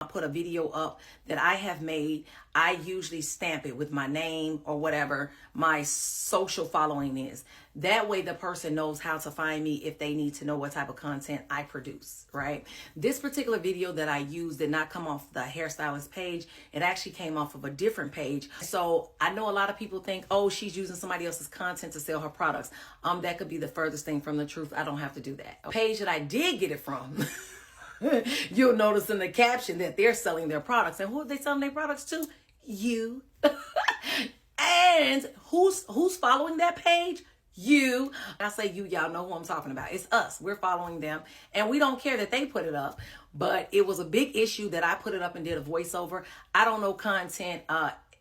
I put a video up that I have made. I usually stamp it with my name or whatever my social following is. That way the person knows how to find me if they need to know what type of content I produce, right? This particular video that I used did not come off the hairstylist page. It actually came off of a different page. So I know a lot of people think, oh, she's using somebody else's content to sell her products. That could be the furthest thing from the truth. I don't have to do that. The page that I did get it from, you'll notice in the caption that they're selling their products. And who are they selling their products to? You. And who's following that page? You. I say you, y'all know who I'm talking about. It's us. We're following them. And we don't care that they put it up. But it was a big issue that I put it up and did a voiceover. I don't know content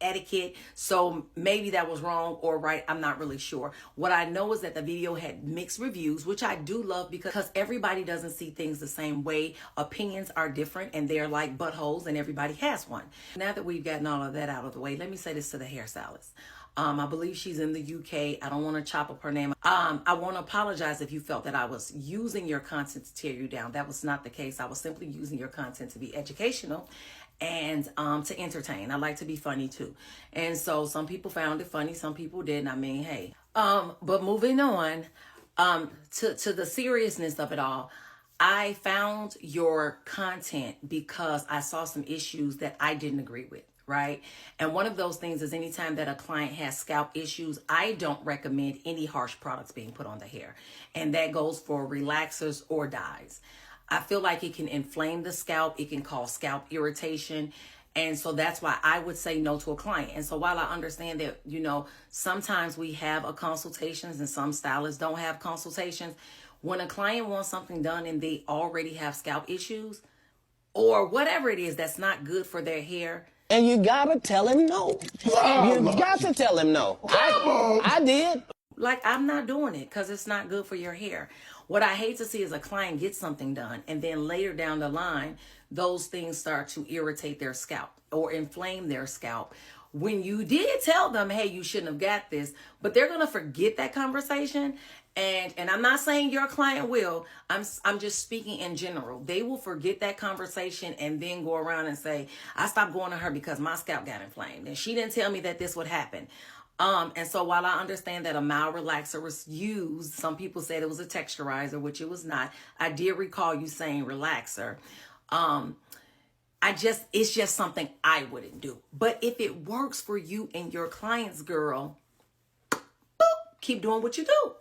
etiquette, so maybe that was wrong or right. I'm not really sure. What I know is that the video had mixed reviews, which I do love because everybody doesn't see things the same way. Opinions are different and they're like buttholes and everybody has one. Now that we've gotten all of that out of the way, let me say this to the hairstylist. I believe she's in the UK. I don't want to chop up her name. I want to apologize if you felt that I was using your content to tear you down. That was not the case. I was simply using your content to be educational and to entertain. I like to be funny too. And so some people found it funny, some people didn't. I mean, hey. But moving on to the seriousness of it all, I found your content because I saw some issues that I didn't agree with. Right. And one of those things is anytime that a client has scalp issues, I don't recommend any harsh products being put on the hair. And that goes for relaxers or dyes. I feel like it can inflame the scalp. It can cause scalp irritation. And so that's why I would say no to a client. And so while I understand that, you know, sometimes we have a consultations and some stylists don't have consultations, when a client wants something done and they already have scalp issues or whatever it is that's not good for their hair, and you gotta tell him no. You got to tell him no. I did. Like, I'm not doing it because it's not good for your hair. What I hate to see is a client get something done and then later down the line, those things start to irritate their scalp or inflame their scalp. When you did tell them, hey, you shouldn't have got this, but they're going to forget that conversation. And I'm not saying your client will. I'm just speaking in general. They will forget that conversation and then go around and say, I stopped going to her because my scalp got inflamed. And she didn't tell me that this would happen. And so while I understand that a mild relaxer was used, some people said it was a texturizer, which it was not. I did recall you saying relaxer. It's just something I wouldn't do. But if it works for you and your clients, girl, keep doing what you do.